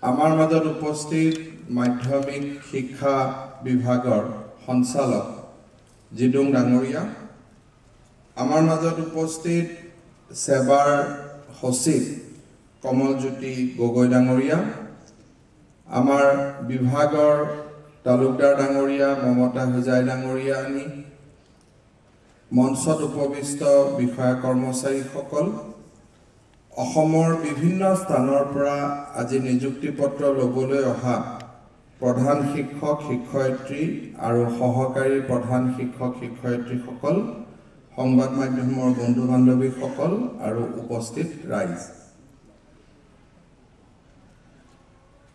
আমাৰ মাজত উপস্থিত মাধ্যমিক শিক্ষা বিভাগৰ সঞ্চালক জিদুং ডাঙৰীয়া, আমাৰ মাজত উপস্থিত সেৱাৰ সচিব কমলজ্যোতি গগৈ ডাঙৰীয়া, আমাৰ বিভাগৰ তালুকদাৰ ডাঙৰীয়া মমতা হুজাই ডাঙৰীয়ানী, মঞ্চত উপবিষ্ট বিষয়া কৰ্মচাৰীসকল, অসমৰ বিভিন্ন স্থানৰ পৰা আজি নিযুক্তি পত্ৰ ল'বলৈ অহা প্ৰধান শিক্ষক শিক্ষয়িত্ৰী আৰু সহকাৰী প্ৰধান শিক্ষক শিক্ষয়িত্ৰীসকল, সংবাদ মাধ্যমৰ বন্ধু বান্ধৱীসকল আৰু উপস্থিত ৰাইজ।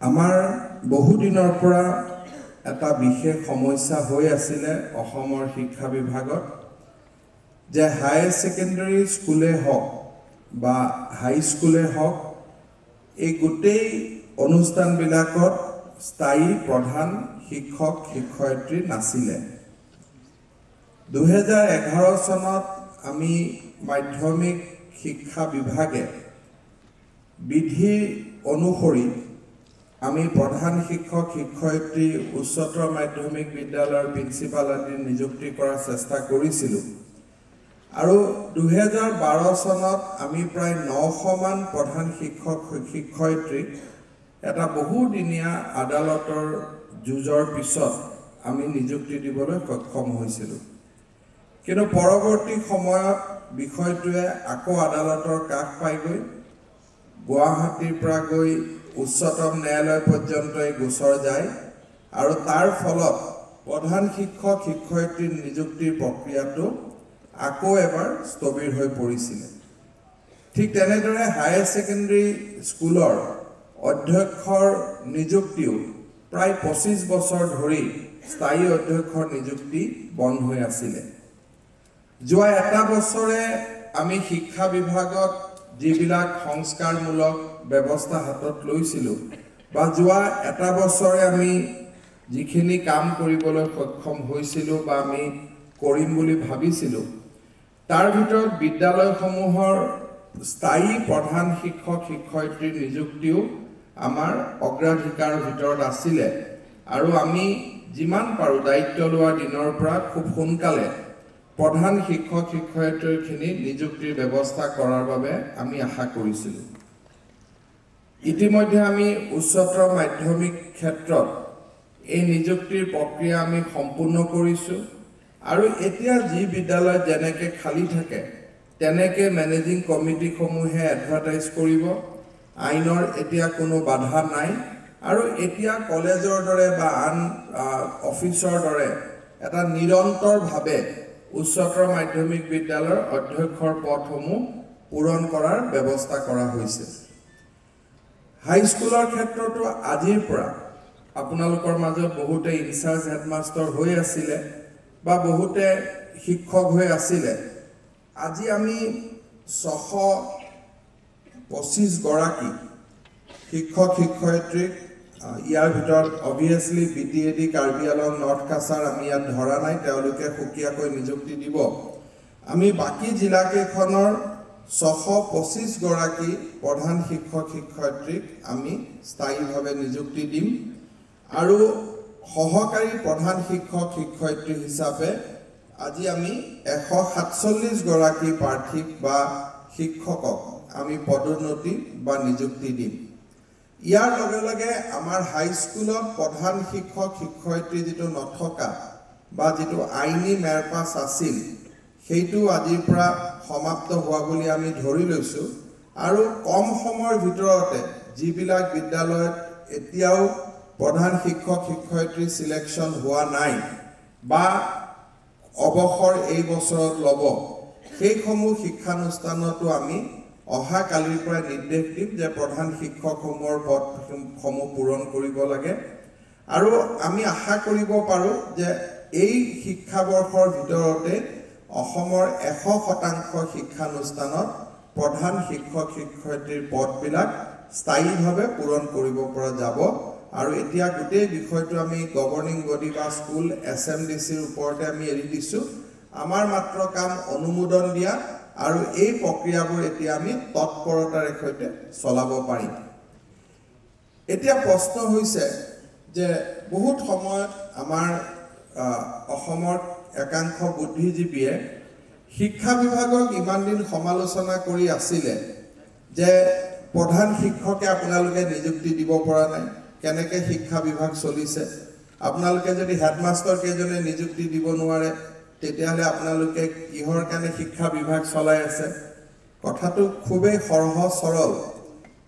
আমাৰ বহুদিনৰ পৰা এটা বিশেষ সমস্যা হৈ আছিলে অসমৰ শিক্ষা বিভাগত যে হায়াৰ ছেকেণ্ডাৰী স্কুলে হওক বা হাই স্কুলে হওক, এই গোটেই অনুষ্ঠানবিলাকত স্থায়ী প্ৰধান শিক্ষক শিক্ষয়িত্ৰী নাছিলে। 2011 চনত আমি মাধ্যমিক শিক্ষা বিভাগে বিধি অনুসৰি আমি প্ৰধান শিক্ষক শিক্ষয়িত্ৰী উচ্চতৰ মাধ্যমিক বিদ্যালয়ৰ প্ৰিন্সিপাল আদি নিযুক্তি কৰাৰ চেষ্টা কৰিছিলোঁ আৰু 2012 চনত আমি প্ৰায় 900 মান প্ৰধান শিক্ষক শিক্ষয়িত্ৰীক এটা বহুদিনীয়া আদালতৰ যুঁজৰ পিছত আমি নিযুক্তি দিবলৈ সক্ষম হৈছিলোঁ। কিন্তু পৰৱৰ্তী সময়ত বিষয়টোৱে আকৌ আদালতৰ কাষ পাইগৈ, গুৱাহাটীৰ পৰা গৈ উচ্চতম ন্যায়ালয় পৰ্যন্ত এই গোচৰ যায় আৰু তাৰ ফলত প্ৰধান শিক্ষক শিক্ষয়িত্ৰীৰ নিযুক্তিৰ প্ৰক্ৰিয়াটো আকৌ এবাৰ স্থবিৰ হৈ পৰিছিলে। ঠিক তেনেদৰে হায়াৰ ছেকেণ্ডাৰী স্কুলৰ অধ্যক্ষৰ নিযুক্তিও প্ৰায় 25 বছৰ ধৰি স্থায়ী অধ্যক্ষৰ নিযুক্তি বন্ধ হৈ আছিলে। যোৱা এটা বছৰে আমি শিক্ষা বিভাগত যিবিলাক সংস্কাৰমূলক ব্যৱস্থা হাতত লৈছিলোঁ বা যোৱা এটা বছৰে আমি যিখিনি কাম কৰিবলৈ সক্ষম হৈছিলোঁ বা আমি কৰিম বুলি ভাবিছিলোঁ, তাৰ ভিতৰত বিদ্যালয়সমূহৰ স্থায়ী প্ৰধান শিক্ষক শিক্ষয়িত্ৰীৰ নিযুক্তিও আমাৰ অগ্ৰাধিকাৰৰ ভিতৰত আছিলে আৰু আমি যিমান পাৰোঁ দায়িত্ব লোৱাৰ দিনৰ পৰা খুব সোনকালে প্ৰধান শিক্ষক শিক্ষয়িত্ৰীখিনি নিযুক্তিৰ ব্যৱস্থা কৰাৰ বাবে আমি আশা কৰিছিলোঁ। ইতিমধ্যে আমি উচ্চতৰ মাধ্যমিক ক্ষেত্ৰত এই নিযুক্তিৰ প্ৰক্ৰিয়া আমি সম্পূৰ্ণ কৰিছোঁ আৰু এতিয়া যি বিদ্যালয় যেনেকৈ খালী থাকে তেনেকৈ মেনেজিং কমিটিসমূহে এডভাৰটাইজ কৰিব, আইনৰ এতিয়া কোনো বাধা নাই আৰু এতিয়া কলেজৰ দৰে বা আন অফিচৰ দৰে এটা নিৰন্তৰভাৱে উচ্চতৰ মাধ্যমিক বিদ্যালয়ৰ অধ্যক্ষৰ পদসমূহ পূৰণ কৰাৰ ব্যৱস্থা কৰা হৈছে। হাইস্কুলৰ ক্ষেত্ৰতো আজিৰ পৰা আপোনালোকৰ মাজত বহুতে ইনচাৰ্জ হেডমাষ্টাৰ হৈ আছিলে বা বহুতে শিক্ষক হৈ আছিলে। আজি আমি 625 গৰাকী শিক্ষক শিক্ষয়িত্ৰীক, ইয়াৰ ভিতৰত অভিয়াছলি BTAD কাৰ্বি আংলং নৰ্থ কাছাৰ আমি ইয়াত ধৰা নাই, তেওঁলোকে সুকীয়াকৈ নিযুক্তি দিব। আমি বাকী জিলাকেইখনৰ 625 গৰাকী প্ৰধান শিক্ষক শিক্ষয়িত্ৰীক আমি স্থায়ীভাৱে নিযুক্তি দিম আৰু সহকাৰী প্ৰধান শিক্ষক শিক্ষয়িত্ৰী হিচাপে আজি আমি 147 গৰাকী প্ৰাৰ্থীক বা শিক্ষকক আমি পদোন্নতি বা নিযুক্তি দিম। ইয়াৰ লগে লগে আমাৰ হাইস্কুলত প্ৰধান শিক্ষক শিক্ষয়িত্ৰী যিটো নথকা বা যিটো আইনী মেৰপাছ আছিল সেইটো আজিৰ পৰা সমাপ্ত হোৱা বুলি আমি ধৰি লৈছোঁ আৰু কম সময়ৰ ভিতৰতে যিবিলাক বিদ্যালয়ত এতিয়াও প্ৰধান শিক্ষক শিক্ষয়িত্ৰী সিলেকশ্যন হোৱা নাই বা অৱসৰ এই বছৰত ল'ব, সেইসমূহ শিক্ষানুষ্ঠানতো আমি অহা কালিৰ পৰা নিৰ্দেশ দিম যে প্ৰধান শিক্ষকসমূহৰ পদসমূহ পূৰণ কৰিব লাগে আৰু আমি আশা কৰিব পাৰোঁ যে এই শিক্ষাবৰ্ষৰ ভিতৰতে অসমৰ 100% শিক্ষানুষ্ঠানত প্ৰধান শিক্ষক শিক্ষয়িত্ৰীৰ পদবিলাক স্থায়ীভাৱে পূৰণ কৰিব পৰা যাব আৰু এতিয়া গোটেই বিষয়টো আমি গভৰ্নিং বডি বা স্কুল SMDCৰ ওপৰতে আমি এৰি দিছোঁ। আমাৰ মাত্ৰ কাম অনুমোদন দিয়া আৰু এই প্ৰক্ৰিয়াবোৰ এতিয়া আমি তৎপৰতাৰে সৈতে চলাব পাৰিম। এতিয়া প্ৰশ্ন হৈছে যে বহুত সময়ত আমাৰ অসমৰ একাংশ বুদ্ধিজীৱীয়ে শিক্ষা বিভাগক ইমান দিন সমালোচনা কৰি আছিলে যে প্ৰধান শিক্ষকে আপোনালোকে নিযুক্তি দিব পৰা নাই, কেনেকৈ শিক্ষা বিভাগ চলিছে, আপোনালোকে যদি হেডমাষ্টাৰ কেইজনে নিযুক্তি দিব নোৱাৰে তেতিয়াহ'লে আপোনালোকে কিহৰ কাৰণে শিক্ষা বিভাগ চলাই আছে। কথাটো খুবেই সহজ সৰল,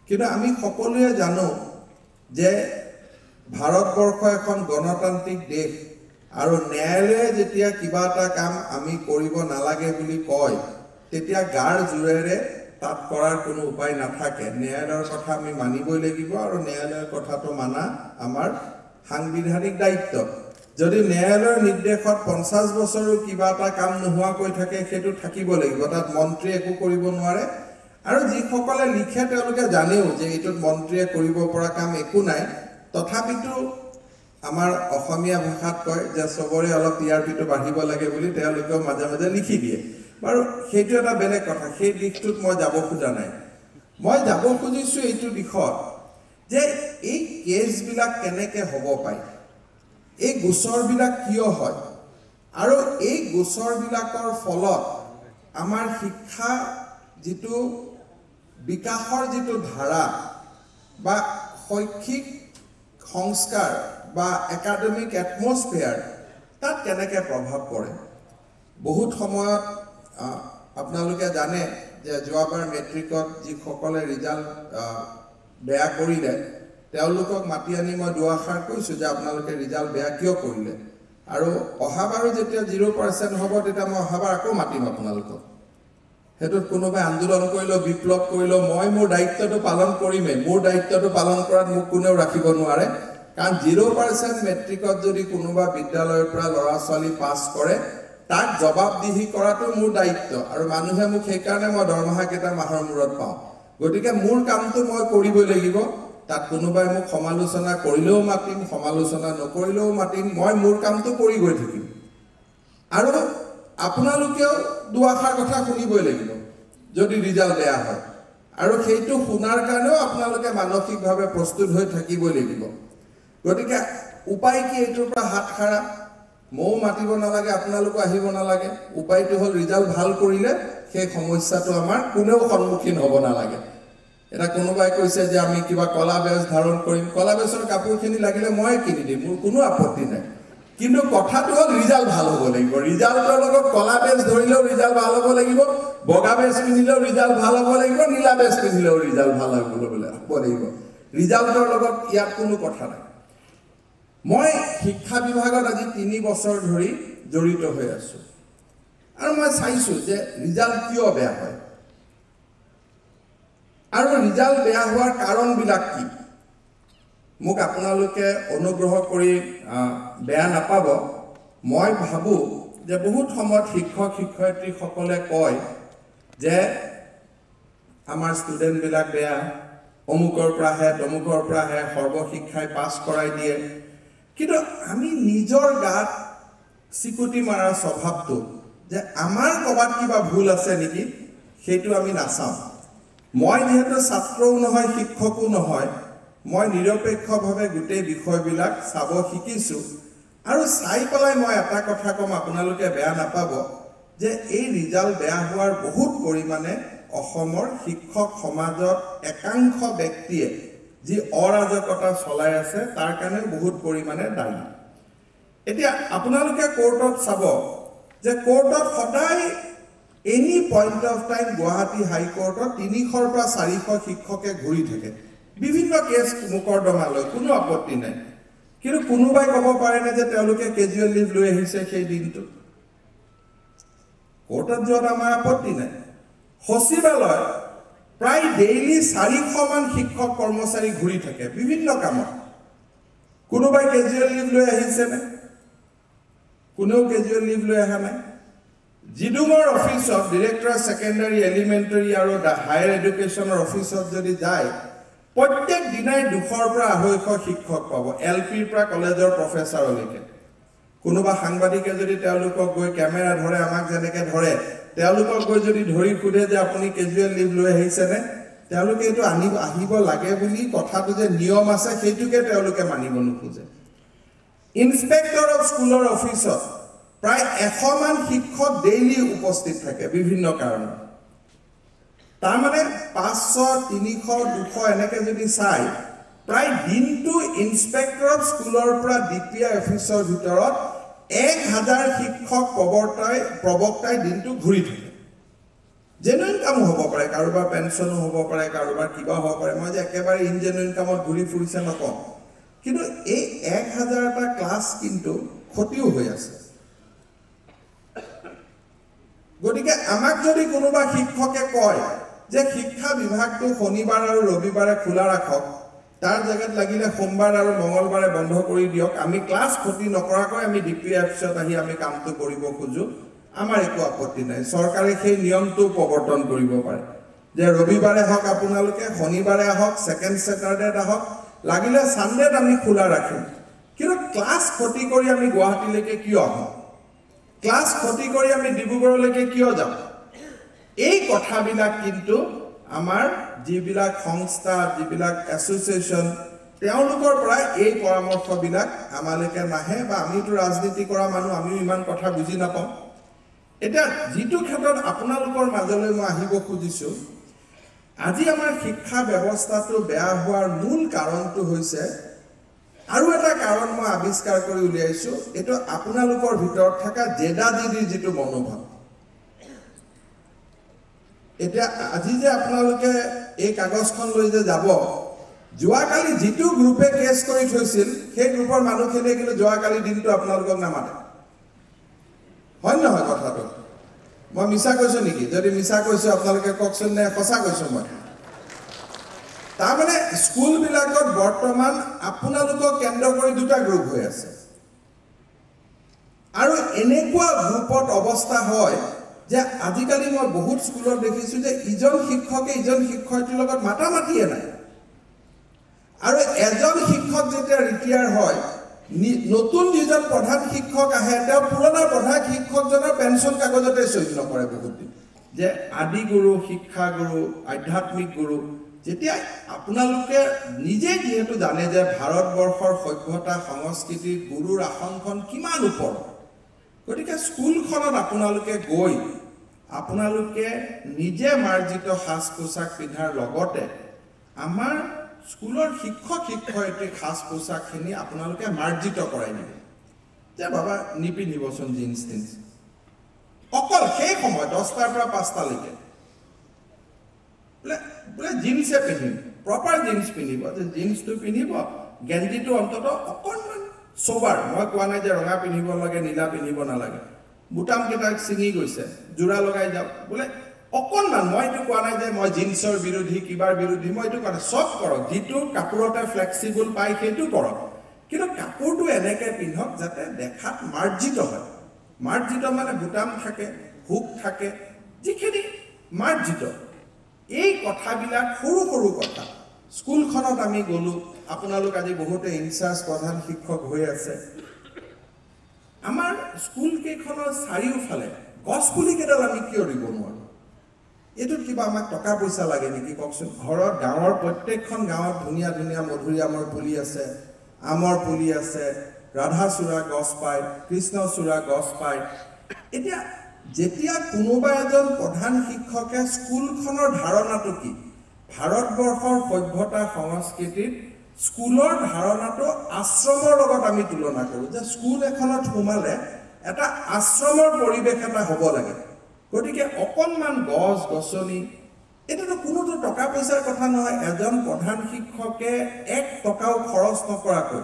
কিন্তু আমি সকলোৱে জানো যে ভাৰতবৰ্ষ এখন গণতান্ত্ৰিক দেশ আৰু ন্যায়ালয়ে যেতিয়া কিবা এটা কাম আমি কৰিব নালাগে বুলি কয় তেতিয়া গাৰ জোৰেৰে তাত কৰাৰ কোনো উপায় নাথাকে। ন্যায়ালয়ৰ কথা আমি মানিবই লাগিব আৰু ন্যায়ালয়ৰ কথাটো মানা আমাৰ সাংবিধানিক দায়িত্ব। যদি ন্যায়ালয়ৰ নিৰ্দেশত 50 বছৰো কিবা এটা কাম নোহোৱাকৈ থাকে সেইটো থাকিব লাগিব, তাত মন্ত্ৰীয়ে একো কৰিব নোৱাৰে। আৰু যিসকলে লিখে তেওঁলোকে জানেও যে এইটোত মন্ত্ৰীয়ে কৰিব পৰা কাম একো নাই, তথাপিতো আমাৰ অসমীয়া ভাষাত কয় যে চবৰে অলপ টিআৰপিটো বাঢ়িব লাগে বুলি তেওঁলোকেও মাজে মাজে লিখি দিয়ে। বাৰু সেইটো এটা বেলেগ কথা, সেই দিশটোত মই যাব খোজা নাই। মই যাব খুজিছোঁ এইটো দিশত যে এই কেছবিলাক কেনেকৈ হ'ব পাৰে, এই গোচৰবিলাক কিয় হয়, আৰু এই গোচৰবিলাকৰ ফলত আমাৰ শিক্ষা যিটো বিকাশৰ যিটো ধাৰা বা শৈক্ষিক সংস্কাৰ বা একাডেমিক এটমস্ফিয়াৰ তাত কেনেকৈ প্ৰভাৱ পৰে। বহুত সময়ত আপোনালোকে জানে যে যোৱাবাৰ মেট্ৰিকত যিসকলে ৰিজাল্ট বেয়া কৰিলে তেওঁলোকক মাতি আনি মই দুআষাৰ কৈছোঁ যে আপোনালোকে ৰিজাল্ট বেয়া কিয় কৰিলে, আৰু অহাবাৰো যেতিয়া 0% হ'ব তেতিয়া মই অহাবাৰ আকৌ মাতিম আপোনালোকক। সেইটোত কোনোবাই আন্দোলন কৰিলেও বিপ্লৱ কৰিলেও মই মোৰ দায়িত্বটো পালন কৰিমেই। মোৰ দায়িত্বটো পালন কৰাত মোক কোনেও ৰাখিব নোৱাৰে, কাৰণ 0% মেট্ৰিকত যদি কোনোবা বিদ্যালয়ৰ পৰা ল'ৰা ছোৱালী পাছ কৰে তাক জবাবদিহি কৰাটো মোৰ দায়িত্ব, আৰু মানুহে মোক সেইকাৰণে মই দৰমহা কেইটা মাহৰ মূৰত পাওঁ। গতিকে মোৰ কামটো মই কৰিবই লাগিব। তাত কোনোবাই মোক সমালোচনা কৰিলেও মাতিম, সমালোচনা নকৰিলেও মাতিম, মই মোৰ কামটো কৰি গৈ থাকিম। আৰু আপোনালোকেও দুআষাৰ কথা শুনিবই লাগিব যদি ৰিজাল্ট বেয়া হয়, আৰু সেইটো শুনাৰ কাৰণেও আপোনালোকে মানসিকভাৱে প্ৰস্তুত হৈ থাকিবই লাগিব। গতিকে উপায় কি এইটোৰ পৰা হাত সাৰা? ময়ো মাতিব নালাগে, আপোনালোকো আহিব নালাগে। উপায়টো হ'ল ৰিজাল্ট ভাল কৰিলে সেই সমস্যাটো আমাৰ কোনেও সন্মুখীন হ'ব নালাগে। এটা কোনোবাই কৈছে যে আমি কিবা কলা বেজ ধাৰণ কৰিম, কলা বেজৰ কাপোৰখিনি লাগিলে মই কিনি দিম, মোৰ কোনো আপত্তি নাই, কিন্তু কথাটো হ'ল ৰিজাল্ট ভাল হ'ব লাগিব। ৰিজাল্টৰ লগত কলা বেজ ধৰিলেও ৰিজাল্ট ভাল হ'ব লাগিব, বগা বেজ পিন্ধিলেও ৰিজাল্ট ভাল হ'ব লাগিব, নীলা বেজ পিন্ধিলেও ৰিজাল্ট ভাল হ'ব লাগিব। ৰিজাল্টৰ লগত ইয়াত কোনো কথা নাই। মই শিক্ষা বিভাগত আজি 3 বছৰ ধৰি জড়িত হৈ আছোঁ, আৰু মই চাইছোঁ যে ৰিজাল্ট কিয় বেয়া হয় আৰু ৰিজাল্ট বেয়া হোৱাৰ কাৰণবিলাক কি। মোক আপোনালোকে অনুগ্ৰহ কৰি বেয়া নাপাব, মই ভাবোঁ যে বহুত সময়ত শিক্ষক শিক্ষয়িত্ৰীসকলে কয় যে আমাৰ ষ্টুডেণ্টবিলাক বেয়া, অমুকৰ পৰা আহে তমুকৰ পৰা আহে, সৰ্বশিক্ষাই পাছ কৰাই দিয়ে। কিন্তু আমি নিজৰ গাত চিকুটি মৰাৰ স্বভাৱটো যে আমাৰ ক'ৰবাত কিবা ভুল আছে নেকি সেইটো আমি নাচাওঁ। মই যিহেতু ছাত্ৰও নহয় শিক্ষকো নহয়, মই নিৰপেক্ষভাৱে গোটেই বিষয়বিলাক চাব শিকিছোঁ, আৰু চাই পেলাই মই এটা কথা ক'ম, আপোনালোকে বেয়া নাপাব যে এই ৰিজাল্ট বেয়া হোৱাৰ বহুত পৰিমাণে অসমৰ শিক্ষক সমাজত একাংশ ব্যক্তিয়ে যি অৰাজকতা চলাই আছে তাৰ কাৰণে বহুত পৰিমাণে দায়ী। এতিয়া আপোনালোকে কোৰ্টত চাব যে কোৰ্টত সদায় any point of time Guwahati হাইকোৰ্টত 300 পৰা 400 শিক্ষকে ঘূৰি থাকে, বিভিন্ন কেছ মোকৰ্দমা লৈ, কোনো আপত্তি নাই। কিন্তু কোনোবাই ক'ব পাৰেনে যে তেওঁলোকে কেজুৱেল লিভ লৈ আহিছে সেই দিনটোত? কোৰ্টত যোৱাত আমাৰ আপত্তি নাই। সচিবালয় প্ৰায় ডেইলি 400 মান শিক্ষক কৰ্মচাৰী ঘূৰি থাকে বিভিন্ন কামত। কোনোবাই কেজুৱেল লিভ লৈ আহিছেনে? কোনেও কেজুৱেল লিভ লৈ অহা নাই। জিডুমৰ অফিচত, ডিৰেক্টৰ ছেকেণ্ডাৰী এলিমেণ্টাৰী আৰু হায়াৰ এডুকেশ্যনৰ অফিচত যদি যায়, প্ৰত্যেক দিনাই 200 পৰা 250 শিক্ষক পাব, LPৰ পৰা কলেজৰ প্ৰফেচাৰলৈকে। কোনোবা সাংবাদিকে যদি তেওঁলোকক গৈ কেমেৰা ধৰে, আমাক যেনেকৈ ধৰে, তেওঁলোকক গৈ যদি ধৰি সোধে যে আপুনি কেজুৱেল লিভ লৈ আহিছেনে, তেওঁলোকে এইটো আহিব লাগে বুলি কথাটো যে নিয়ম আছে সেইটোকে তেওঁলোকে মানিব নোখোজে ইন্সপেক্টৰ অফ স্কুলৰ অফিচত প্ৰায় 100 মান শিক্ষক ডেইলি উপস্থিত থাকে বিভিন্ন কাৰণত তাৰ মানে 500 300 200 এনেকে যদি চাই প্ৰায় দিনটো ইন্সপেক্টৰ অফ স্কুলৰ পৰা ডিপিআই অফিচৰ ভিতৰত 1000 শিক্ষক প্ৰবক্তাই দিনটো ঘূৰি থাকে জেনুইন কাম হ'ব পাৰে কাৰোবাৰ পেনশনো হ'ব পাৰে কাৰোবাৰ কিবা হ'ব পাৰে মই যে একেবাৰে ইনজেনুইন কামত ঘূৰি ফুৰিছে নকওঁ কিন্তু এই 1000টা ক্লাছ কিন্তু ক্ষতিও হৈ আছে গতিকে আমাক যদি কোনোবা শিক্ষকে কয় যে শিক্ষা বিভাগটো শনিবাৰ আৰু ৰবিবাৰে খোলা ৰাখক তাৰ জায়গাত লাগিলে সোমবাৰ আৰু মঙ্গলবাৰে বন্ধ কৰি দিয়ক আমি ক্লাছ ক্ষতি নকৰাকৈ আমি ডিপিআই অফিচত আহি আমি কামটো কৰিব খোজো আমাৰ একো আপত্তি নাই চৰকাৰে সেই নিয়মটো প্ৰৱৰ্তন কৰিব পাৰে যে ৰবিবাৰে হওক আপোনালোকে শনিবাৰে হওক সেকেন্ড স্যাটাৰডেত হওক লাগিলে সানডেত আমি খোলা ৰাখিম কিন্তু ক্লাছ ক্ষতি কৰি আমি গুৱাহাটীলৈকে কিয় আহোঁ ক্লাছ ক্ষতি কৰি আমি ডিব্ৰুগড়লৈকে কিয় যাম এই কথাবিলাক কিন্তু আমাৰ যিবিলাক সংস্থা যিবিলাক এছ'চিয়েশ্যন তেওঁলোকৰ পৰা এই পৰামৰ্শবিলাক আমালৈকে নাহে বা আমিতো ৰাজনীতি কৰা মানুহ আমিও ইমান কথা বুজি নাপাওঁ এটা যিটো ক্ষেত্ৰত আপোনালোকৰ মাজলৈ মই আহিব খুজিছো আজি আমাৰ শিক্ষা ব্যৱস্থাটো বেয়া হোৱাৰ মূল কাৰণটো হৈছে আৰু এটা কাৰণ মই আৱিষ্কাৰ কৰি উলিয়াইছো এটো আপোনালোকৰ ভিতৰত থকা জেদাজিদিৰ যিটো মনোভাৱ এটা আজি যে আপোনালোকে এই কাগজখন লৈ যে যাব যোৱাকালি যিটো গ্ৰুপে কেছ কৰি থৈছিল সেই গ্ৰুপৰ মানুহখিনিয়ে কিন্তু যোৱাকালি দিনটো আপোনালোকক নামাতে হয় নহয় কথাটো মই মিছা কৈছো নেকি যদি মিছা কৈছো আপোনালোকে কওকচোন নে সঁচা কৈছো মই তাৰ মানে স্কুল বিলাকত বৰ্তমান আপোনালোকক কেন্দ্ৰ কৰি দুটা গ্ৰুপ হৈ আছে আৰু এনেকুৱা গ্ৰুপত অৱস্থা হয় যে আজিকালি মই বহুত স্কুলত দেখিছো যে ইজন শিক্ষকে ইজন শিক্ষয়িত্ৰীৰ লগত মাতামাতিয়ে নাই আৰু এজন শিক্ষক যেতিয়া ৰিটায়াৰ হয় নতুন যিজন প্ৰধান শিক্ষক আহে তেওঁ পুৰণা প্ৰধান শিক্ষকজনৰ পেঞ্চন কাগজতে সই নকৰে বহুত দিন যে আদি গুৰু শিক্ষা গুৰু আধ্যাত্মিক গুৰু যেতিয়া আপোনালোকে নিজে যেহেতু জানে যে ভাৰতবৰ্ষৰ সভ্যতা সংস্কৃতি গুৰুৰ আসনখন কিমান ওপৰত গতিকে স্কুলখনত আপোনালোকে গৈ আপোনালোকে নিজে মাৰ্জিত সাজ পোছাক পিন্ধাৰ লগতে আমাৰ স্কুলৰ শিক্ষক শিক্ষয়িত্ৰী সাজ পোছাকখিনি আপোনালোকে মাৰ্জিত কৰাই দিব যে বাবা নিপিন্ধিবচোন জিন্স টিন্স অকল সেই সময় 10টাৰ পৰা 5টালৈকে বোলে জিন্সে পিন্ধিম প্ৰপাৰ জিন্স পিন্ধিব যে জিন্সটো পিন্ধিব গেঞ্জিটো অন্তত অকণমান সোবাৰ মই কোৱা নাই যে ৰঙা পিন্ধিব লাগে নীলা পিন্ধিব নালাগে বুটাম কেইটা ছিঙি গৈছে জোৰা লগাই যাওক বোলে অকণমান মই এইটো কোৱা নাই যে মই জিন্সৰ বিৰোধী কিবাৰ বিৰোধী মই এইটো কোৱা নাই চব কৰক যিটো কাপোৰতে ফ্লেক্সিবল পায় সেইটো কৰক কিন্তু কাপোৰটো এনেকৈ পিন্ধক যাতে দেখাত মাৰ্জিত হয় মাৰ্জিত মানে বুটাম থাকে হুক থাকে যিখিনি মাৰ্জিত এই কথাবিলাক সৰু সৰু কথা স্কুলখনত আমি গ'লো আপোনালোক আজি বহুতে ইনচাৰ্জ প্ৰধান শিক্ষক হৈ আছে আমাৰ স্কুল কেইখনৰ চাৰিওফালে গছ পুলি কেইডাল আমি কিয় দিব নোৱাৰো এটো কিবা আমাক টকা পইচা লাগে নেকি কওকচোন ঘৰৰ গাঁৱৰ প্ৰত্যেকখন গাঁৱত ধুনীয়া ধুনীয়া মধুৰিআমৰ পুলি আছে আমৰ পুলি আছে ৰাধাচূড়া গছ পায় কৃষ্ণচূড়া গছ পায় এতিয়া যেতিয়া কোনোবা এজন প্ৰধান শিক্ষকে স্কুলখনৰ ধাৰণাটো কি ভাৰতবৰ্ষৰ সভ্যতা সংস্কৃতিত স্কুলৰ ধাৰণাটো আশ্ৰমৰ লগত আমি তুলনা কৰোঁ যে স্কুল এখনত সোমালে এটা আশ্ৰমৰ পৰিৱেশ এটা হ'ব লাগে গতিকে অকণমান গছ গছনি এটাতো কোনোতো টকা পইচাৰ কথা নহয় এজন প্ৰধান শিক্ষকে 1 টকাও খৰচ নকৰাকৈ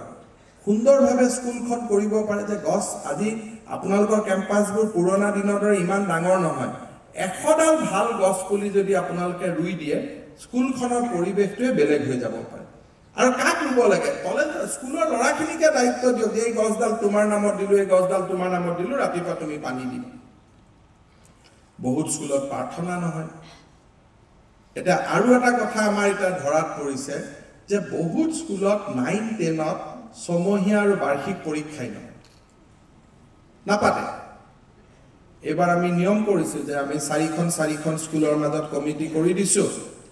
সুন্দৰভাৱে স্কুলখন কৰিব পাৰে যে গছ আজি আপোনালোকৰ কেম্পাছবোৰ পুৰণা দিনৰ দৰে ইমান ডাঙৰ নহয় 100ডাল ভাল গছ পুলি যদি আপোনালোকে ৰুই দিয়ে স্কুলখনৰ পৰিৱেশটোৱে বেলেগ হৈ যাব পাৰে আৰু কাক ৰুব লাগে কলেজ স্কুলৰ ল'ৰাখিনিকে দায়িত্ব দিয়ক যে এই গছডাল তোমাৰ নামত দিলো এই গছডাল তোমাৰ নামত দিলো ৰাতিপুৱা তুমি পানী দিবা বহুত স্কুলত প্ৰাৰ্থনা নহয় এটা আৰু এটা কথা আমাৰ এটা ধৰাত পৰিছে যে বহুত স্কুলত 9-10ত সমহীয়া আৰু বাৰ্ষিক পৰীক্ষাই নাপাতে এবাৰ আমি নিয়ম কৰিছো যে আমি 4খন স্কুলৰ মাজত কমিটি কৰি দিছো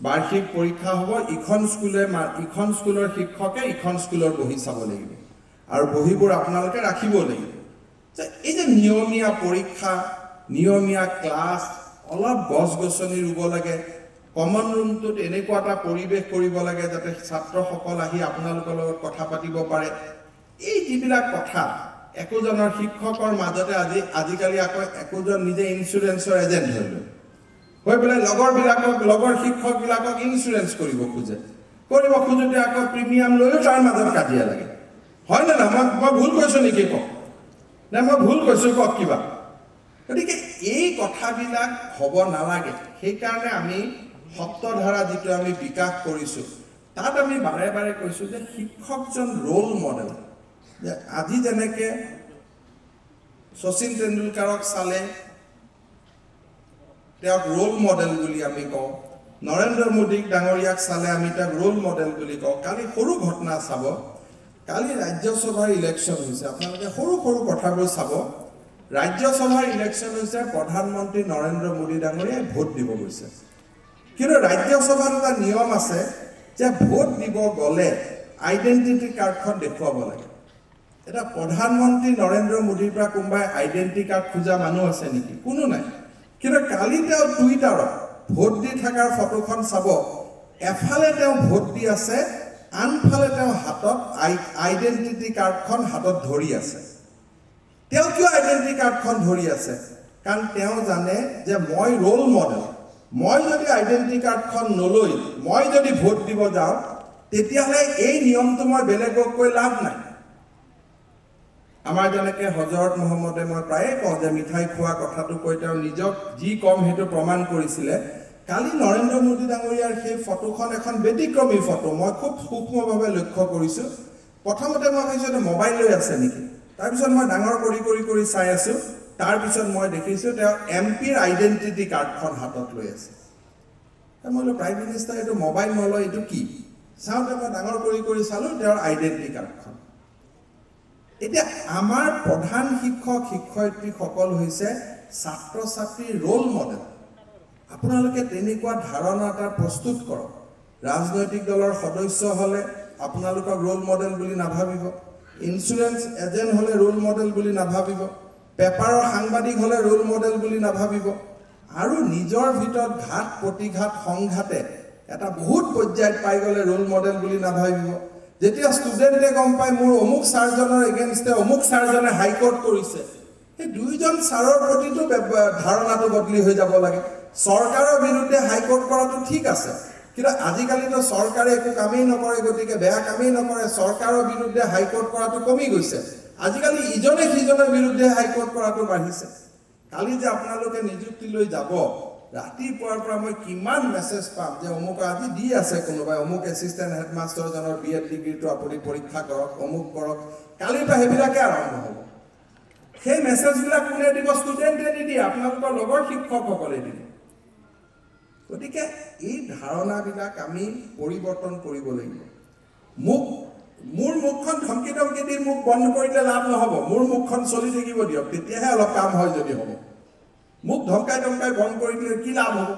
বাৰ্ষিক পৰীক্ষা হ'ব ইখন স্কুলৰ শিক্ষকে ইখন স্কুলৰ বহি চাব লাগিব আৰু বহিবোৰ আপোনালোকে ৰাখিব লাগিব যে এই যে নিয়মীয়া পৰীক্ষা নিয়মীয়া ক্লাছ অলপ গছ-গছনি ৰুব লাগে কমন ৰুমটোত এনেকুৱা এটা পৰিৱেশ কৰিব লাগে যাতে ছাত্ৰসকল আহি আপোনালোকৰ লগত কথা পাতিব পাৰে এই যিবিলাক কথা একোজনৰ শিক্ষকৰ মাজতে আজিকালি আকৌ একোজন নিজে ইনস্যুৰেঞ্চৰ এজেণ্ট হৈ পেলাই লগৰ শিক্ষকবিলাকক ইনস্যুৰেঞ্চ কৰিব খোজোতে আকৌ প্ৰিমিয়াম লৈও তাৰ মাজত কাজিয়া লাগে হয় নে না মই ভুল কৈছোঁ নেকি কওক নে মই ভুল কৈছোঁ কওক কিবা গতিকে এই কথাবিলাক হ'ব নালাগে সেইকাৰণে আমি সপ্তধাৰা যিটো আমি বিকাশ কৰিছোঁ তাত আমি বাৰে বাৰে কৈছোঁ যে শিক্ষকজন ৰোল মডেল যে আজি যেনেকৈ শচীন তেণ্ডুলকাৰক চালে তেওঁক ৰোল মডেল বুলি আমি কওঁ নৰেন্দ্ৰ মোদীক ডাঙৰীয়াক চালে আমি তেওঁক ৰোল মডেল বুলি কওঁ কালি সৰু ঘটনা চাব কালি ৰাজ্যসভাৰ ইলেকশ্যন হৈছে আপোনালোকে সৰু সৰু কথাবোৰ চাব ৰাজ্যসভাৰ ইলেকশ্যন হৈছে প্ৰধানমন্ত্ৰী নৰেন্দ্ৰ মোদী ডাঙৰীয়াই ভোট দিব গৈছে কিন্তু ৰাজ্যসভাত এটা নিয়ম আছে যে ভোট দিব গ'লে আইডেণ্টিটি কাৰ্ডখন দেখুৱাব লাগে এটা প্ৰধানমন্ত্ৰী নৰেন্দ্ৰ মোদীৰ পৰা কোনোবাই আইডেণ্টিটি কাৰ্ড খোজা মানুহ আছে নেকি কোনো নাই কিন্তু কালি তেওঁ টুইটাৰত ভোট দি থকাৰ ফটোখন চাব এফালে তেওঁ ভোট দি আছে আনফালে তেওঁ হাতত আইডেণ্টিটি কাৰ্ডখন হাতত ধৰি আছে তেওঁ কিয় আইডেণ্টিটি কাৰ্ডখন ধৰি আছে কাৰণ তেওঁ জানে যে মই ৰোল মডেল মই যদি আইডেণ্টিটি কাৰ্ডখন নলৈ মই যদি ভোট দিব যাওঁ তেতিয়াহ'লে এই নিয়মটো মই বেলেগক কৈ লাভ নাই আমাৰ যেনেকৈ হজৰত মহম্মদে মই প্ৰায়ে কওঁ যে মিঠাই খোৱা কথাটো কৈ তেওঁ নিজক যি কম সেইটো প্ৰমাণ কৰিছিলে কালি নৰেন্দ্ৰ মোদী ডাঙৰীয়াৰ সেই ফটোখন এখন ব্যতিক্ৰমী ফটো মই খুব সূক্ষ্মভাৱে লক্ষ্য কৰিছোঁ প্ৰথমতে মই ভাবিছোঁ যে মোবাইল লৈ আছে নেকি তাৰপিছত মই ডাঙৰ কৰি চাই আছোঁ তাৰপিছত মই দেখিছোঁ তেওঁ এমপিৰ আইডেণ্টিটি কাৰ্ডখন হাতত লৈ আছে মই বোলো প্ৰাইম মিনিষ্টাৰ এইটো মোবাইল নলয় এইটো কি চাওঁতে মই ডাঙৰ কৰি চালোঁ তেওঁৰ আইডেণ্টিটি কাৰ্ডখন এতিয়া আমাৰ প্ৰধান শিক্ষয়িত্ৰীসকল হৈছে ছাত্ৰ ছাত্ৰীৰ ৰোল মডেল আপোনালোকে তেনেকুৱা ধাৰণা এটা প্ৰস্তুত কৰক ৰাজনৈতিক দলৰ সদস্য হ'লে আপোনালোকক ৰোল মডেল বুলি নাভাবিব ইনস্যুৰেঞ্চ এজেণ্ট হ'লে ৰোল মডেল বুলি নাভাবিব পেপাৰৰ সাংবাদিক হ'লে ৰোল মডেল বুলি নাভাবিব আৰু নিজৰ ভিতৰত ঘাত প্ৰতিঘাত সংঘাতে এটা বহুত পৰ্যায়ত পাই গ'লে ৰোল মডেল বুলি নাভাবিব যেতিয়া ষ্টুডেণ্টে গম পায় মোৰ অমুক ছাৰজনৰ এগেইনষ্টে অমুক ছাৰজনে হাইকোৰ্ট কৰিছে সেই দুইজন ছাৰৰ প্ৰতিটো ধাৰণাটো বদলি হৈ যাব লাগে চৰকাৰৰ বিৰুদ্ধে হাইকোৰ্ট কৰাটো ঠিক আছে কিন্তু আজিকালিতো চৰকাৰে একো কামেই নকৰে গতিকে বেয়া কামেই নকৰে চৰকাৰৰ বিৰুদ্ধে হাইকোৰ্ট কৰাটো কমি গৈছে আজিকালি ইজনে সিজনৰ বিৰুদ্ধে হাইকোৰ্ট কৰাটো বাঢ়িছে কালি যে আপোনালোকে নিযুক্তি লৈ যাব ৰাতিপুৱাৰ পৰা মই কিমান মেছেজ পাম যে অমুক আজি দি আছে কোনোবাই অমুক এছিষ্টেণ্ট হেডমাষ্টাৰজনৰ BEd ডিগ্ৰীটো আপুনি পৰীক্ষা কৰক অমুক কৰক কালিৰ পৰা সেইবিলাকে আৰম্ভ হ'ব সেই মেছেজবিলাক কোনে দিব ষ্টুডেণ্টে নিদিয়ে আপোনালোকৰ লগৰ শিক্ষকসকলে দিব গতিকে এই ধাৰণাবিলাক আমি পৰিৱৰ্তন কৰিব লাগিব মোৰ মুখখন ধমকি দি মুখ বন্ধ কৰিলে লাভ নহ'ব মোৰ মুখখন চলি থাকিব দিয়ক তেতিয়াহে অলপ কাম হয় যদি হ'ব মুখ ধমকাই বন্ধ কৰি দিলে কি লাভ হ'ব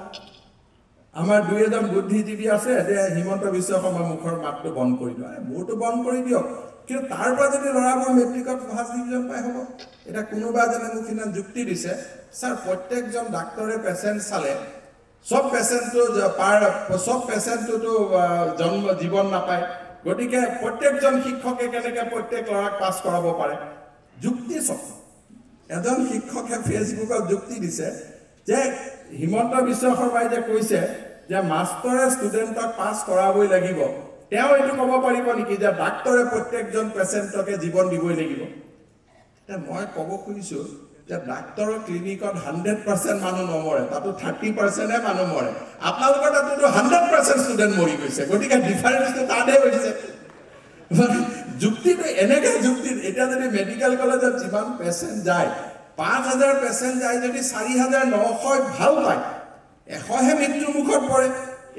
আমাৰ দুই এজন বুদ্ধিজীৱী আছে যে হিমন্ত বিশ্ব শৰ্মাৰ মুখৰ মাতটো বন্ধ কৰি দিওঁ মোৰটো বন্ধ কৰি দিয়ক কিন্তু তাৰ পৰা যদি ল'ৰাবোৰ মেট্ৰিকত ফাৰ্ষ্ট ডিভিজন পাই হ'ব এটা কোনোবা এজনে মোক সিদিনা যুক্তি দিছে ছাৰ প্ৰত্যেকজন ডাক্তৰে পেচেণ্ট চালে সব পেচেণ্টটোতো জীৱন নাপায় গতিকে প্ৰত্যেকজন শিক্ষকে কেনেকৈ প্ৰত্যেক ল'ৰাক পাছ কৰাব পাৰে যুক্তি চব এজন শিক্ষকে ফেচবুকত যুক্তি দিছে যে হিমন্ত বিশ্ব শৰ্মাই যে কৈছে যে মাষ্টৰে ষ্টুডেণ্টক পাছ কৰাবই লাগিব তেওঁ এইটো ক'ব পাৰিব নেকি যে ডাক্তৰে প্ৰত্যেকজন পেচেণ্টকে জীৱন দিবই লাগিব এতিয়া মই ক'ব খুজিছোঁ যে ডাক্তৰৰ ক্লিনিকত 100% মানুহ নমৰে তাতো 30%হে মানুহ মৰে আপোনালোকৰ তাতোতো 100% ষ্টুডেণ্ট মৰি গৈছে গতিকে ডিফাৰেঞ্চটো তাতহে হৈছে যুক্তিটো এনেকৈ যুক্তি এতিয়া যদি মেডিকেল কলেজত যিমান পেচেণ্ট যায় 5,000 পেচেণ্ট যায় যদি 4,900 ভাল পায় 100হে মৃত্যুৰ মুখত পৰে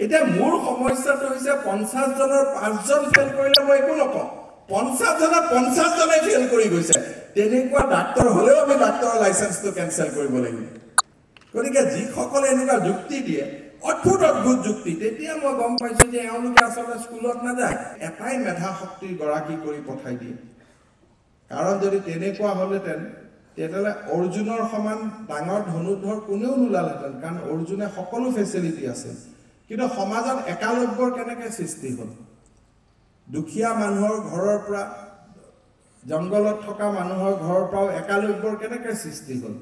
এতিয়া মোৰ সমস্যাটো হৈছে 50 জনৰ 5জন ফেল কৰিলে মই একো নকওঁ 50 জনৰ 50 জনে ফেল কৰি গৈছে তেনেকুৱা ডাক্তৰ হ'লেও আমি ডাক্তৰৰ লাইচেন্সটো কেনচেল কৰিব লাগিব গতিকে যিসকলে এনেকুৱা যুক্তি দিয়ে অদ্ভুত অদ্ভুত যুক্তি তেতিয়া মই গম পাইছোঁ যে এওঁলোকে আচলতে স্কুলত নাযায় এটাই মেধা শক্তিৰ গৰাকী কৰি পঠাই দিয়ে কাৰণ যদি তেনেকুৱা হ'লেহেঁতেন তেতিয়াহ'লে অৰ্জুনৰ সমান ডাঙৰ ধনুধৰ কোনেও নোলালেহেঁতেন কাৰণ অৰ্জুনে সকলো ফেচিলিটি আছে কিন্তু সমাজত একালব্যৰ কেনেকৈ সৃষ্টি হ'ল দুখীয়া মানুহৰ ঘৰৰ পৰা জংগলত থকা মানুহৰ ঘৰৰ পৰাও একালব্যৰ কেনেকৈ সৃষ্টি হ'ল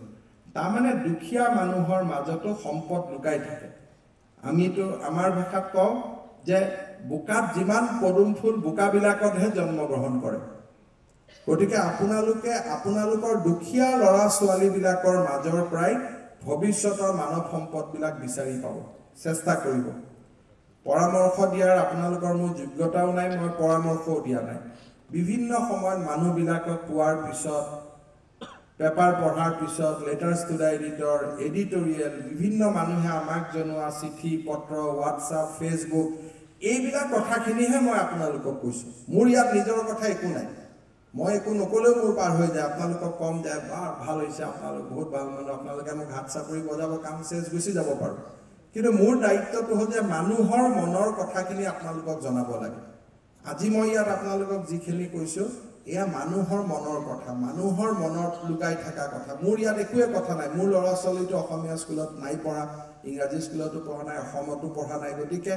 তাৰমানে দুখীয়া মানুহৰ মাজতো সম্পদ লুকাই থাকে আমিতো আমাৰ ভাষাত কওঁ যে বোকাত যিমান পদুম ফুল বোকাবিলাকতহে জন্মগ্ৰহণ কৰে গতিকে আপোনালোকৰ দুখীয়া ল'ৰা ছোৱালীবিলাকৰ মাজৰ পৰাই ভৱিষ্যতৰ মানৱ সম্পদবিলাক বিচাৰি পাব চেষ্টা কৰিব পৰামৰ্শ দিয়াৰ আপোনালোকৰ মোৰ যোগ্যতাও নাই মই পৰামৰ্শও দিয়া নাই বিভিন্ন সময়ত মানুহবিলাকক পোৱাৰ পিছত পেপাৰ পঢ়াৰ পিছত letters to the editor editorial বিভিন্ন মানুহে আমাক জনোৱা চিঠি পত্ৰ হোৱাটছআপ ফেচবুক এইবিলাক কথাখিনিহে মই আপোনালোকক কৈছোঁ মোৰ ইয়াত নিজৰ কথা একো নাই মই একো নকলেও মোৰ পাৰ হৈ যায় আপোনালোকক কম যে ভাল হৈছে আপোনালোক বহুত ভাল মানুহ আপোনালোকে মোক হাত চাপৰি বজাব কাম চেচ গুচি যাব পাৰোঁ কিন্তু মোৰ দায়িত্বটো হ'ল যে মানুহৰ মনৰ কথাখিনি আপোনালোকক জনাব লাগে আজি মই ইয়াত আপোনালোকক যিখিনি কৈছোঁ এয়া মানুহৰ মনৰ কথা মানুহৰ মনত লুকাই থকা কথা মোৰ ইয়াত একোৱে কথা নাই মোৰ ল'ৰা ছোৱালীটো অসমীয়া স্কুলত নাই পঢ়া ইংৰাজী স্কুলতো পঢ়া নাই অসমতো পঢ়া নাই গতিকে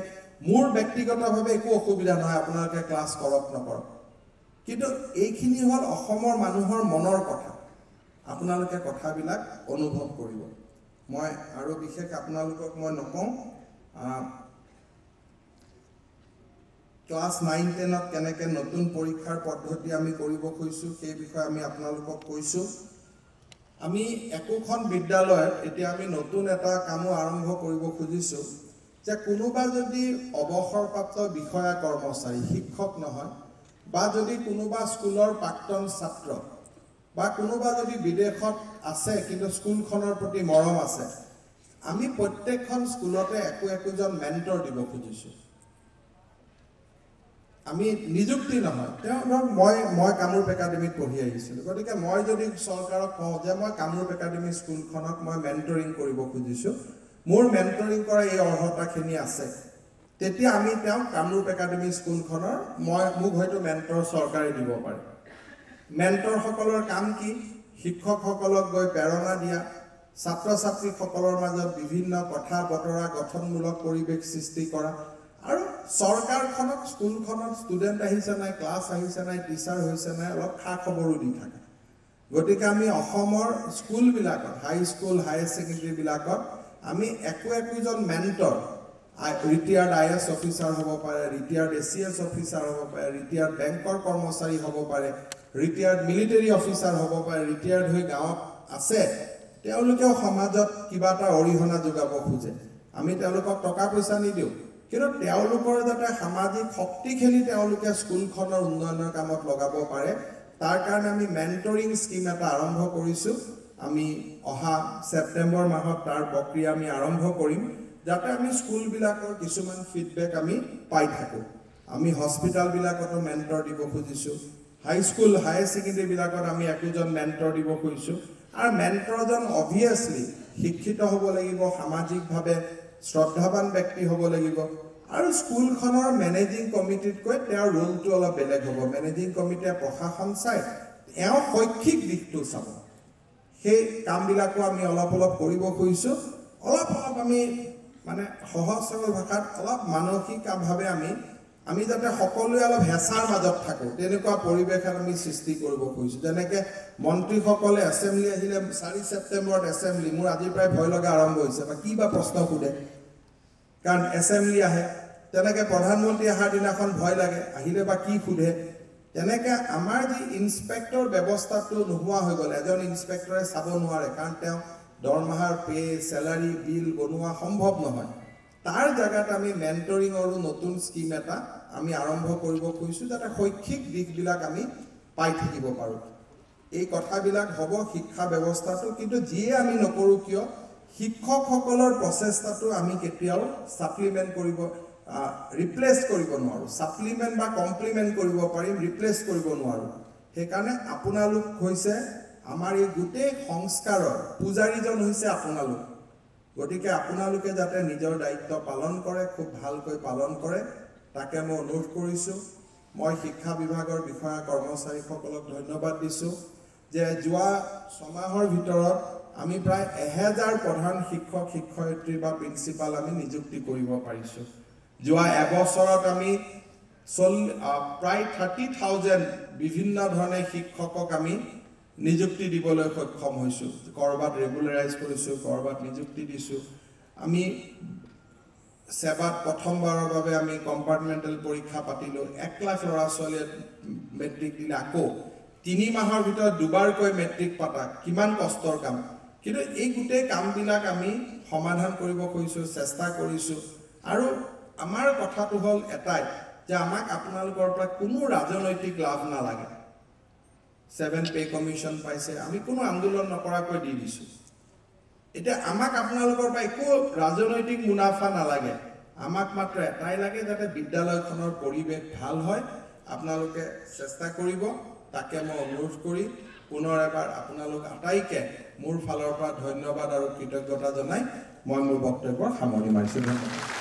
মোৰ ব্যক্তিগতভাৱে একো অসুবিধা নহয় আপোনালোকে ক্লাছ কৰক নকৰক কিন্তু এইখিনি হ'ল অসমৰ মানুহৰ মনৰ কথা আপোনালোকে কথাবিলাক অনুভৱ কৰিব মই আৰু বিশেষ আপোনালোকক মই নকওঁ ক্লাছ 9-10ত কেনেকৈ নতুন পৰীক্ষাৰ পদ্ধতি আমি কৰিব খুজিছোঁ সেই বিষয়ে আমি আপোনালোকক কৈছোঁ আমি একোখন বিদ্যালয়ত এতিয়া আমি নতুন এটা কামো আৰম্ভ কৰিব খুজিছোঁ যে কোনোবা যদি অৱসৰপ্ৰাপ্ত বিষয়া কৰ্মচাৰী শিক্ষক নহয় বা যদি কোনোবা স্কুলৰ প্ৰাক্তন ছাত্ৰ বা কোনোবা যদি বিদেশত আছে কিন্তু স্কুলখনৰ প্ৰতি মৰম আছে আমি প্ৰত্যেকখন স্কুলতে একোজন মেণ্টৰ দিব খুজিছোঁ আমি নিযুক্তি নহয় তেওঁ ধৰক মই কামৰূপ একাডেমীত পঢ়ি আহিছিলোঁ গতিকে মই যদি চৰকাৰক কওঁ যে মই কামৰূপ একাডেমী স্কুলখনক মই মেণ্টৰিং কৰিব খুজিছোঁ মোৰ মেণ্টৰিং কৰা এই অৰ্হতাখিনি আছে তেতিয়া আমি তেওঁক কামৰূপ একাডেমী স্কুলখনৰ মোক হয়তো মেণ্টৰ চৰকাৰে দিব পাৰে মেণ্টৰসকলৰ কাম কি শিক্ষকসকলক গৈ প্ৰেৰণা দিয়া ছাত্ৰ ছাত্ৰীসকলৰ মাজত বিভিন্ন কথা বতৰা গঠনমূলক পৰিৱেশ সৃষ্টি কৰা আৰু চৰকাৰখনক স্কুলখনত ষ্টুডেণ্ট আহিছে নাই ক্লাছ আহিছে নাই টিচাৰ হৈছে নাই অলপ খা খবৰো দি থাকে গতিকে আমি অসমৰ স্কুলবিলাকত হাইস্কুল হায়াৰ ছেকেণ্ডেৰীবিলাকত আমি একোজন মেণ্টৰ ৰিটায়াৰ্ড IAS অফিচাৰ হ'ব পাৰে ৰিটায়াৰ্ড ACS অফিচাৰ হ'ব পাৰে ৰিটায়াৰ্ড বেংকৰ কৰ্মচাৰী হ'ব পাৰে ৰিটায়াৰ্ড মিলিটাৰী অফিচাৰ হ'ব পাৰে ৰিটায়াৰ্ড হৈ গাঁৱত আছে তেওঁলোকেও সমাজত কিবা এটা অৰিহণা যোগাব খোজে আমি তেওঁলোকক টকা পইচা নিদিওঁ কিন্তু তেওঁলোকৰ যাতে সামাজিক শক্তিখিনি তেওঁলোকে স্কুলখনৰ উন্নয়নৰ কামত লগাব পাৰে তাৰ কাৰণে আমি মেণ্টৰিং স্কিম এটা আৰম্ভ কৰিছোঁ আমি অহা ছেপ্টেম্বৰ মাহত তাৰ প্ৰক্ৰিয়া আমি আৰম্ভ কৰিম যাতে আমি স্কুলবিলাকৰ কিছুমান ফিডবেক আমি পাই থাকোঁ আমি হস্পিটেলবিলাকতো মেণ্টৰ দিব খুজিছোঁ হাইস্কুল হায়াৰ ছেকেণ্ডেৰীবিলাকত আমি একোজন মেণ্টৰ দিব খুজিছোঁ আৰু মেণ্টৰজন অভিয়াছলি শিক্ষিত হ'ব লাগিব সামাজিকভাৱে শ্ৰদ্ধাৱান ব্যক্তি হ'ব লাগিব আৰু স্কুলখনৰ মেনেজিং কমিটিতকৈ তেওঁৰ ৰোলটো অলপ বেলেগ হ'ব মেনেজিং কমিটিয়ে প্ৰশাসন চায় এওঁ শৈক্ষিক দিশটো চাব সেই কামবিলাকো আমি অলপ কৰিব খুজিছোঁ অলপ আমি মানে সহজ সৰল ভাষাত অলপ মানসিকভাৱে আমি যাতে সকলোৱে অলপ হেঁচাৰ মাজত থাকোঁ তেনেকুৱা পৰিৱেশ আমি সৃষ্টি কৰিব খুজিছোঁ যেনেকৈ মন্ত্ৰীসকলে এছেম্বলি আহিলে 4 ছেপ্টেম্বৰত এছেম্বলি মোৰ আজিৰ পৰাই ভয় লগা আৰম্ভ হৈছে বা কি বা প্ৰশ্ন সোধে কাৰণ এছেম্বলি আহে তেনেকৈ প্ৰধানমন্ত্ৰী অহাৰ দিনাখন ভয় লাগে আহিলে বা কি সোধে তেনেকৈ আমাৰ যি ইনস্পেক্টৰ ব্যৱস্থাটো নোহোৱা হৈ গ'ল এজন ইনস্পেক্টৰে চাব নোৱাৰে কাৰণ তেওঁ দৰমহাৰ চেলাৰী বিল বনোৱা সম্ভৱ নহয় তাৰ জেগাত আমি মেণ্টৰিঙৰো নতুন স্কিম এটা আমি আৰম্ভ কৰিব খুজিছোঁ যাতে শৈক্ষিক দিশবিলাক আমি পাই থাকিব পাৰোঁ এই কথাবিলাক হ'ব শিক্ষা ব্যৱস্থাটো কিন্তু যিয়ে আমি নকৰোঁ কিয় শিক্ষকসকলৰ প্ৰচেষ্টাটো আমি কেতিয়াও ছাপ্লিমেণ্ট কৰিব ৰিপ্লেচ কৰিব নোৱাৰোঁ ছাপ্লিমেণ্ট বা কমপ্লিমেণ্ট কৰিব পাৰিম ৰিপ্লেচ কৰিব নোৱাৰোঁ সেইকাৰণে আপোনালোক হৈছে আমাৰ এই গোটেই সংস্কাৰৰ পূজাৰীজন হৈছে আপোনালোক গতিকে আপোনালোকে যাতে নিজৰ দায়িত্ব পালন কৰে, খুব ভালকৈ পালন কৰে, তাকে মই অনুৰোধ কৰিছোঁ। মই শিক্ষা বিভাগৰ বিষয়া কৰ্মচাৰীসকলক ধন্যবাদ দিছোঁ যে যোৱা 6 মাহৰ ভিতৰত আমি প্ৰায় 1000 প্ৰধান শিক্ষক শিক্ষয়িত্ৰী বা প্ৰিন্সিপাল আমি নিযুক্তি কৰিব পাৰিছোঁ। যোৱা এবছৰত আমি প্ৰায় 30,000 বিভিন্ন ধৰণে শিক্ষকক আমি নিযুক্তি দিবলৈ সক্ষম হৈছোঁ। কৰবাত ৰেগুলাৰাইজ কৰিছোঁ, কৰবাত নিযুক্তি দিছোঁ। আমি সেৱাত প্ৰথমবাৰৰ বাবে আমি কম্পাৰ্টমেণ্টেল পৰীক্ষা পাতিলোঁ। 1 লাখ ল'ৰা ছোৱালীয়ে মেট্ৰিক দিলে। আকৌ 3 মাহৰ ভিতৰত দুবাৰকৈ মেট্ৰিক পাতা কিমান কষ্টৰ কাম, কিন্তু এই গোটেই কামবিলাক আমি সমাধান কৰিব খুজিছোঁ, চেষ্টা কৰিছোঁ। আৰু আমাৰ কথাটো হ'ল এটাই যে আমাক আপোনালোকৰ পৰা কোনো ৰাজনৈতিক লাভ নালাগে। 7 পে কমিশ্যন পাইছে, আমি কোনো আন্দোলন নকৰাকৈ দি দিছোঁ। এতিয়া আমাক আপোনালোকৰ পৰা একো ৰাজনৈতিক মুনাফা নালাগে। আমাক মাত্ৰ এটাই লাগে যাতে বিদ্যালয়খনৰ পৰিৱেশ ভাল হয়। আপোনালোকে চেষ্টা কৰিব, তাকে মই অনুৰোধ কৰি পুনৰ এবাৰ আপোনালোক আটাইকে মোৰ ফালৰ পৰা ধন্যবাদ আৰু কৃতজ্ঞতা জনাই মই মোৰ বক্তব্য সামৰণি মাৰিছোঁ। ধন্যবাদ।